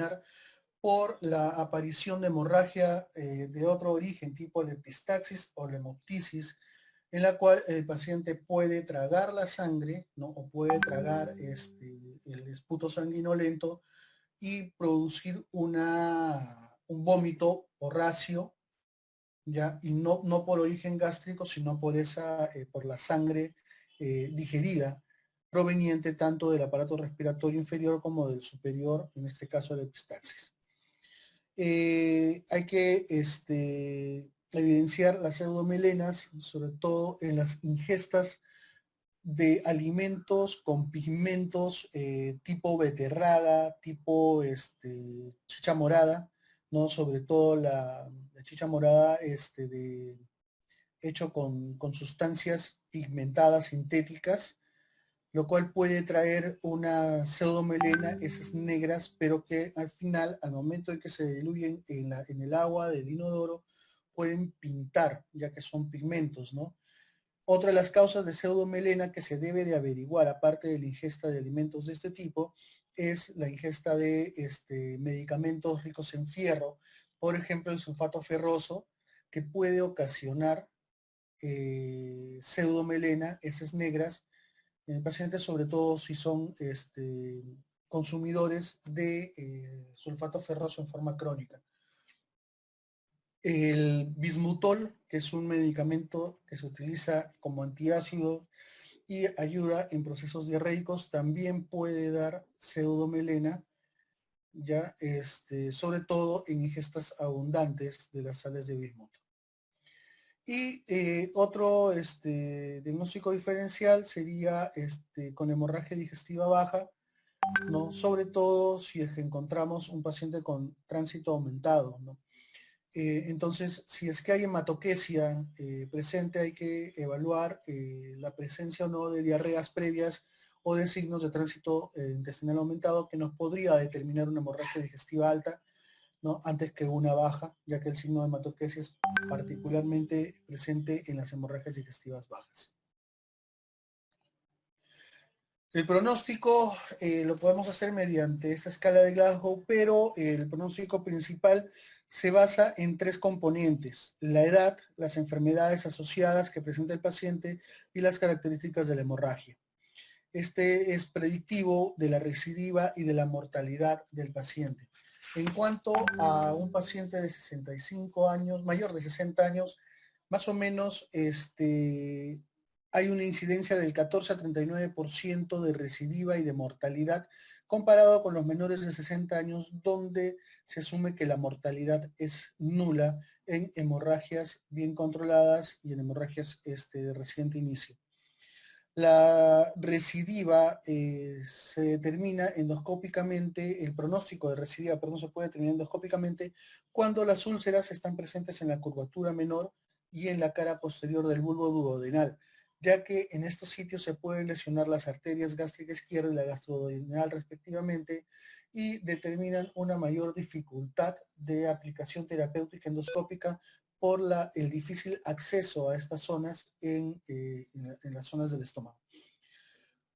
determinar por la aparición de hemorragia de otro origen, tipo la epistaxis o la hemoptisis, en la cual el paciente puede tragar la sangre, ¿no? O puede tragar el esputo sanguinolento y producir un vómito horráceo, ¿ya? Y no por origen gástrico, sino por la sangre digerida, proveniente tanto del aparato respiratorio inferior como del superior, en este caso la epistaxis. Hay que evidenciar las pseudomelenas, sobre todo en las ingestas de alimentos con pigmentos tipo beterraga, tipo chicha morada, ¿no? Sobre todo la chicha morada hecho con sustancias pigmentadas sintéticas, lo cual puede traer una pseudomelena, esas negras, pero que al final, al momento en que se diluyen en el agua del inodoro, pueden pintar, ya que son pigmentos, ¿no? Otra de las causas de pseudomelena que se debe de averiguar, aparte de la ingesta de alimentos de este tipo, es la ingesta de medicamentos ricos en fierro, por ejemplo, el sulfato ferroso, que puede ocasionar pseudomelena, esas negras, en pacientes, sobre todo si son consumidores de sulfato ferroso en forma crónica. El bismutol, que es un medicamento que se utiliza como antiácido y ayuda en procesos diarreicos, también puede dar pseudomelena, ya sobre todo en ingestas abundantes de las sales de bismuto. Y otro diagnóstico diferencial sería con hemorragia digestiva baja, ¿no? Sobre todo si es que encontramos un paciente con tránsito aumentado, ¿no? Entonces, si es que hay hematoquesia presente, hay que evaluar la presencia o no de diarreas previas o de signos de tránsito intestinal aumentado que nos podría determinar una hemorragia digestiva alta, ¿no? Antes que una baja, ya que el signo de hematoquesia es particularmente presente en las hemorragias digestivas bajas. El pronóstico lo podemos hacer mediante esta escala de Glasgow, pero el pronóstico principal se basa en tres componentes: la edad, las enfermedades asociadas que presenta el paciente y las características de la hemorragia. Este es predictivo de la recidiva y de la mortalidad del paciente. En cuanto a un paciente de 65 años, mayor de 60 años, más o menos hay una incidencia del 14 a 39% de recidiva y de mortalidad comparado con los menores de 60 años, donde se asume que la mortalidad es nula en hemorragias bien controladas y en hemorragias de reciente inicio. La recidiva se determina endoscópicamente, el pronóstico de recidiva, perdón, se puede determinar endoscópicamente cuando las úlceras están presentes en la curvatura menor y en la cara posterior del bulbo duodenal, ya que en estos sitios se pueden lesionar las arterias gástrica izquierda y la gastroduodenal respectivamente, y determinan una mayor dificultad de aplicación terapéutica endoscópica por el difícil acceso a estas zonas en las zonas del estómago.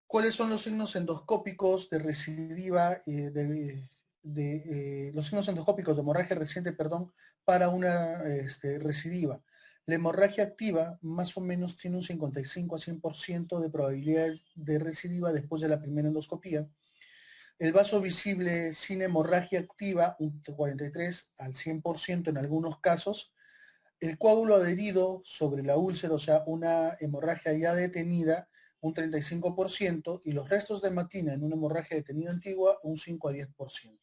¿Cuáles son los signos endoscópicos de recidiva, los signos endoscópicos de hemorragia reciente, perdón, para una recidiva? La hemorragia activa más o menos tiene un 55 a 100% de probabilidades de recidiva después de la primera endoscopía. El vaso visible sin hemorragia activa, un 43 al 100% en algunos casos. El coágulo adherido sobre la úlcera, o sea, una hemorragia ya detenida, un 35%, y los restos de hematina en una hemorragia detenida antigua, un 5 a 10%.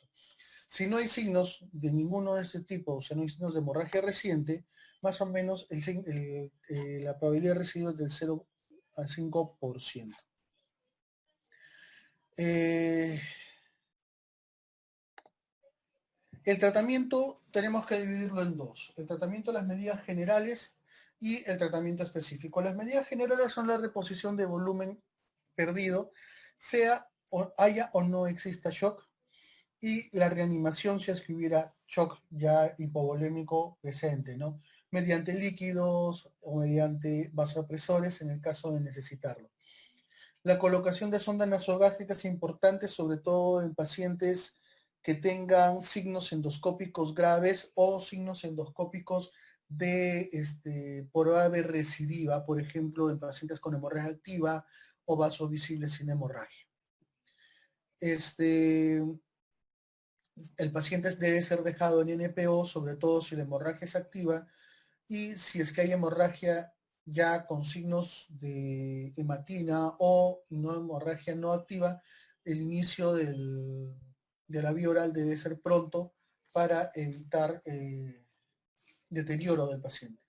Si no hay signos de ninguno de este tipo, o sea, no hay signos de hemorragia reciente, más o menos la probabilidad de residuo es del 0 a 5%. El tratamiento tenemos que dividirlo en dos: el tratamiento de las medidas generales y el tratamiento específico. Las medidas generales son la reposición de volumen perdido, haya o no exista shock, y la reanimación si es que hubiera shock ya hipovolémico presente, ¿no? Mediante líquidos o mediante vasopresores en el caso de necesitarlo. La colocación de sonda nasogástrica es importante, sobre todo en pacientes que tengan signos endoscópicos graves o signos endoscópicos de por ave recidiva, por ejemplo, en pacientes con hemorragia activa o vasos visibles sin hemorragia. El paciente debe ser dejado en NPO, sobre todo si la hemorragia es activa, y si es que hay hemorragia ya con signos de hematina o no hemorragia no activa, el inicio de la vía oral debe ser pronto para evitar deterioro del paciente.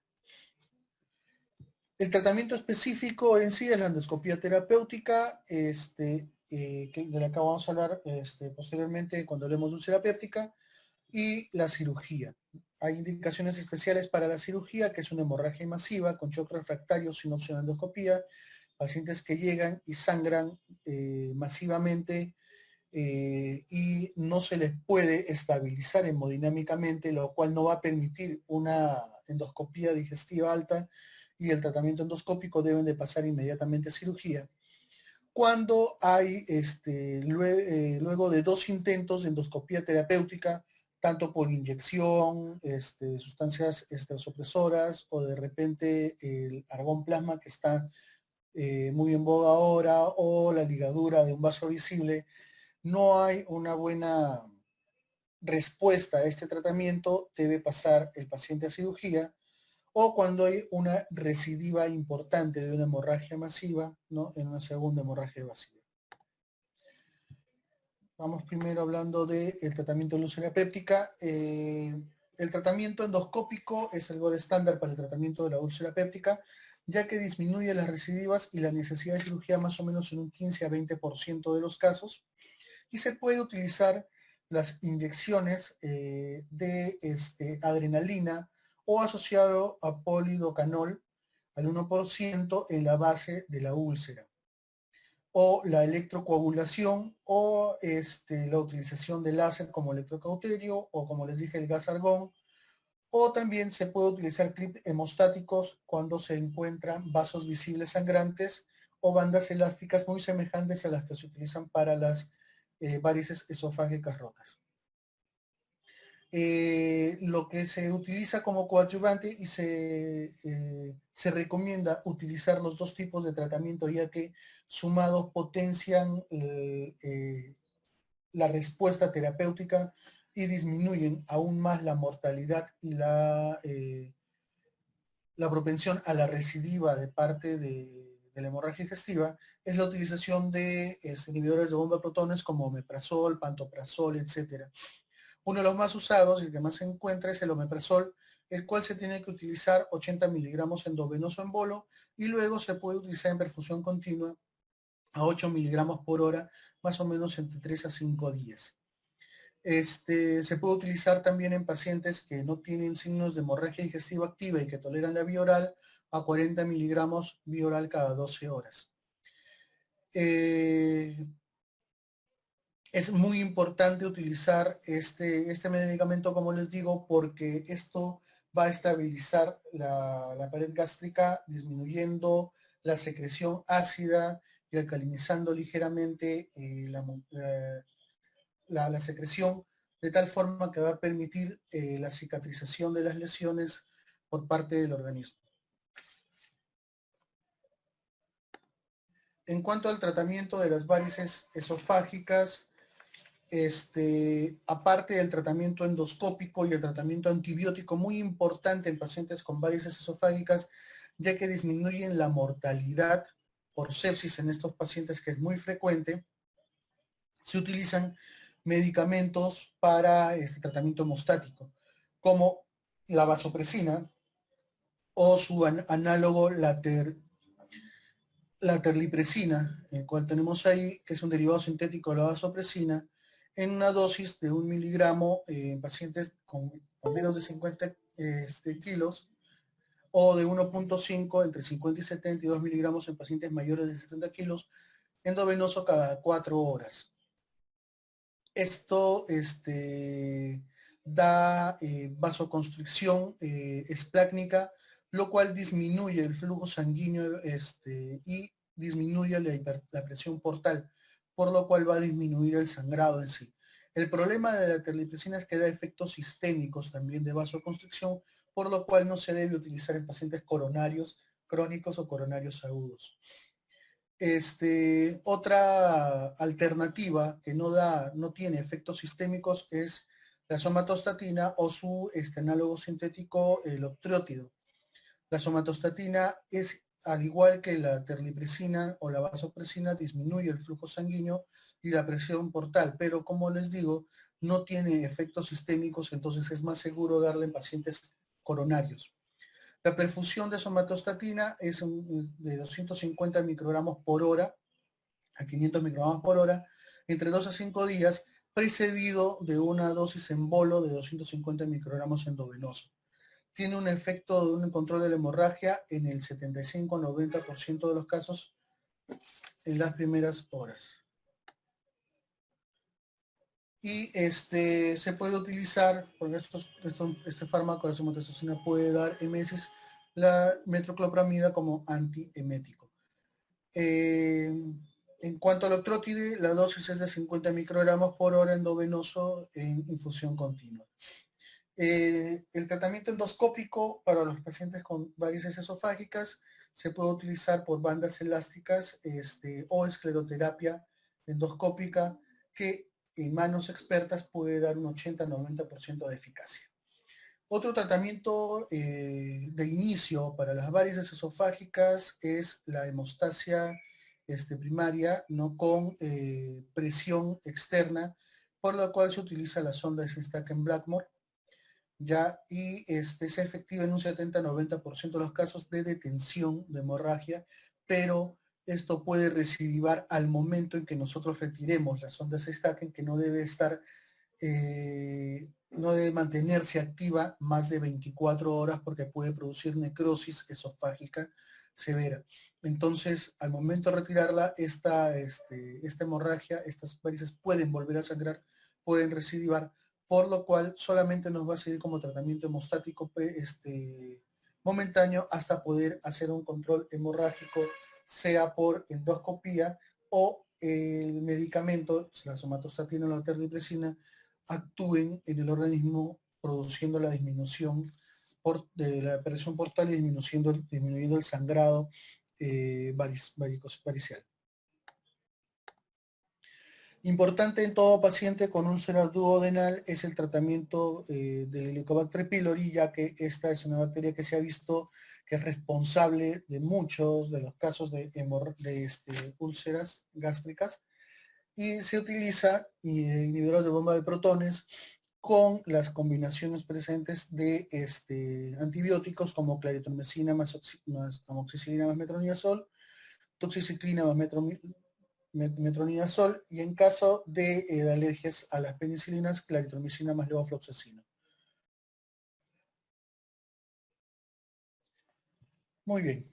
El tratamiento específico en sí es la endoscopía terapéutica, de la que vamos a hablar posteriormente cuando hablemos de úlcera péptica, y la cirugía. Hay indicaciones especiales para la cirugía, que es una hemorragia masiva con shock refractario sin opción de endoscopía, pacientes que llegan y sangran masivamente y no se les puede estabilizar hemodinámicamente, lo cual no va a permitir una endoscopía digestiva alta y el tratamiento endoscópico deben de pasar inmediatamente a cirugía. Cuando hay, luego de 2 intentos de endoscopía terapéutica, tanto por inyección, sustancias vasopresoras o de repente el argón plasma que está muy en boga ahora o la ligadura de un vaso visible, no hay una buena respuesta a este tratamiento, debe pasar el paciente a cirugía o cuando hay una recidiva importante de una hemorragia masiva, ¿no? En una segunda hemorragia masiva. Vamos primero hablando del tratamiento de la úlcera péptica. El tratamiento endoscópico es el gold estándar para el tratamiento de la úlcera péptica, ya que disminuye las recidivas y la necesidad de cirugía más o menos en un 15 a 20% de los casos. Y se puede utilizar las inyecciones de adrenalina o asociado a polidocanol al 1% en la base de la úlcera, o la electrocoagulación o la utilización de láser como electrocauterio o como les dije el gas argón, o también se puede utilizar clips hemostáticos cuando se encuentran vasos visibles sangrantes o bandas elásticas muy semejantes a las que se utilizan para las varices esofágicas rotas. Lo que se utiliza como coadyuvante y se recomienda utilizar los 2 tipos de tratamiento, ya que sumados potencian la respuesta terapéutica y disminuyen aún más la mortalidad y la propensión a la recidiva de parte de la hemorragia digestiva, es la utilización de inhibidores de bomba de protones como omeprazol, pantoprazol, etc. Uno de los más usados y el que más se encuentra es el omeprazol, el cual se tiene que utilizar 80 miligramos endovenoso en bolo y luego se puede utilizar en perfusión continua a 8 miligramos por hora, más o menos entre 3 a 5 días. Se puede utilizar también en pacientes que no tienen signos de hemorragia digestiva activa y que toleran la vía oral a 40 miligramos vía oral cada 12 horas. Es muy importante utilizar este medicamento, como les digo, porque esto va a estabilizar la pared gástrica, disminuyendo la secreción ácida y alcalinizando ligeramente la secreción, de tal forma que va a permitir la cicatrización de las lesiones por parte del organismo. En cuanto al tratamiento de las varices esofágicas, aparte del tratamiento endoscópico y el tratamiento antibiótico, muy importante en pacientes con varices esofágicas, ya que disminuyen la mortalidad por sepsis en estos pacientes, que es muy frecuente, se utilizan medicamentos para este tratamiento hemostático, como la vasopresina o su análogo la terlipresina, el cual tenemos ahí, que es un derivado sintético de la vasopresina, en una dosis de 1 miligramo en pacientes con menos de 50 kilos, o de 1.5 entre 50 y 72 miligramos en pacientes mayores de 70 kilos, endovenoso cada 4 horas. Esto da vasoconstricción esplácnica, lo cual disminuye el flujo sanguíneo y disminuye la presión portal, por lo cual va a disminuir el sangrado en sí. El problema de la terlipricina es que da efectos sistémicos también de vasoconstricción, por lo cual no se debe utilizar en pacientes coronarios crónicos o coronarios agudos. Otra alternativa que no tiene efectos sistémicos es la somatostatina o su análogo sintético, el octreótido. La somatostatina es, al igual que la terlipricina o la vasopresina, disminuye el flujo sanguíneo y la presión portal, pero como les digo, no tiene efectos sistémicos, entonces es más seguro darle en pacientes coronarios. La perfusión de somatostatina es de 250 microgramos por hora a 500 microgramos por hora entre 2 a 5 días, precedido de una dosis en bolo de 250 microgramos endovenoso. Tiene un efecto de un control de la hemorragia en el 75-90% de los casos en las primeras horas. Y se puede utilizar, porque este fármaco, la somatostatina, puede dar emesis, la metoclopramida como antiemético. En cuanto al octrótide, la dosis es de 50 microgramos por hora endovenoso en infusión continua. El tratamiento endoscópico para los pacientes con varices esofágicas se puede utilizar por bandas elásticas o escleroterapia endoscópica, que en manos expertas puede dar un 80-90% de eficacia. Otro tratamiento de inicio para las varices esofágicas es la hemostasia primaria, ¿no? Con presión externa, por la cual se utiliza la sonda de Stackenblackmore, ¿ya? Y es efectiva en un 70-90% de los casos de detención de hemorragia, pero esto puede recidivar al momento en que nosotros retiremos la sonda Stacken, que no debe estar no debe mantenerse activa más de 24 horas porque puede producir necrosis esofágica severa. Entonces, al momento de retirarla, esta hemorragia, estas varices pueden volver a sangrar, pueden recidivar, por lo cual solamente nos va a seguir como tratamiento hemostático momentáneo hasta poder hacer un control hemorrágico, sea por endoscopía o el medicamento, la somatostatina o la terlipricina, actúen en el organismo produciendo la disminución de la presión portal y disminuyendo el sangrado varicial. Importante en todo paciente con úlcera duodenal es el tratamiento del Helicobacter pylori, ya que esta es una bacteria que se ha visto que es responsable de muchos de los casos de úlceras gástricas, y se utiliza inhibidores de bomba de protones con las combinaciones presentes de antibióticos como claritromicina más amoxicilina más metronidazol, toxiciclina más metronidazol, y en caso de alergias a las penicilinas, claritromicina más levofloxacino. Muy bien.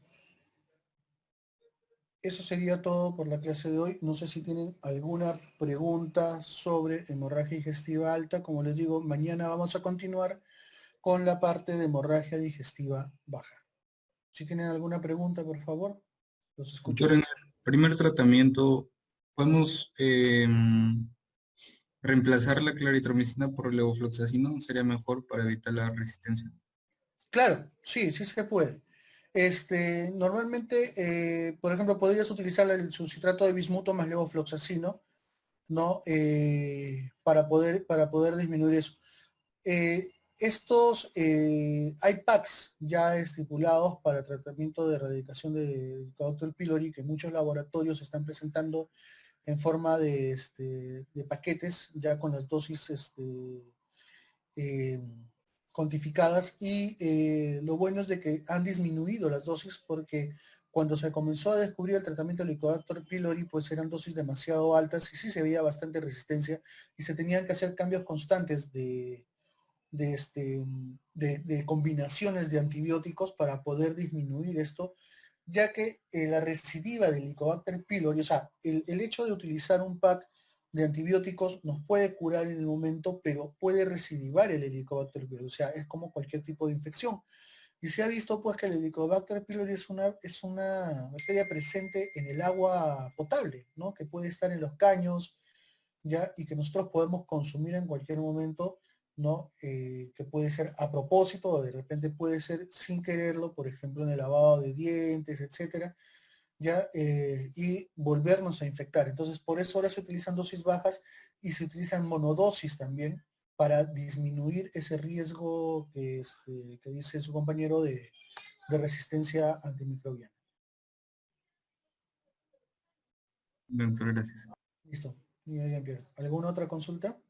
Eso sería todo por la clase de hoy. No sé si tienen alguna pregunta sobre hemorragia digestiva alta. Como les digo, mañana vamos a continuar con la parte de hemorragia digestiva baja. Si tienen alguna pregunta, por favor, los escucho. Doctor, en el primer tratamiento, ¿podemos reemplazar la claritromicina por levofloxacino? ¿Sería mejor para evitar la resistencia? Claro, sí, sí se puede. Normalmente, por ejemplo, podrías utilizar el subcitrato de bismuto más levofloxacino, ¿no? Para poder disminuir eso. Hay packs ya estipulados para tratamiento de erradicación de Helicobacter pylori que muchos laboratorios están presentando en forma de paquetes ya con las dosis eh, cuantificadas, y lo bueno es de que han disminuido las dosis porque cuando se comenzó a descubrir el tratamiento del Helicobacter pylori, pues eran dosis demasiado altas y sí se veía bastante resistencia y se tenían que hacer cambios constantes de combinaciones de antibióticos para poder disminuir esto, ya que la recidiva del Helicobacter pylori, o sea, el hecho de utilizar un pack de antibióticos nos puede curar en el momento, pero puede recidivar el Helicobacter pylori, o sea, es como cualquier tipo de infección. Y se ha visto pues que el Helicobacter pylori es una bacteria presente en el agua potable, ¿no? Que puede estar en los caños, ¿ya? Y que nosotros podemos consumir en cualquier momento, ¿no? Que puede ser a propósito o de repente puede ser sin quererlo, por ejemplo, en el lavado de dientes, etcétera, ¿ya? Y volvernos a infectar. Entonces, por eso ahora se utilizan dosis bajas y se utilizan monodosis también para disminuir ese riesgo que dice su compañero de resistencia antimicrobiana. Doctor, gracias. Listo. Muy bien, Pierre. ¿Alguna otra consulta?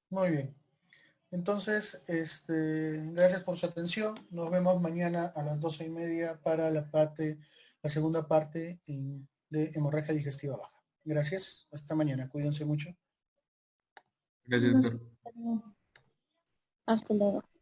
Muy bien. Entonces, gracias por su atención. Nos vemos mañana a las 12:30 para la segunda parte de hemorragia digestiva baja. Gracias. Hasta mañana. Cuídense mucho. Gracias, doctor. Hasta luego.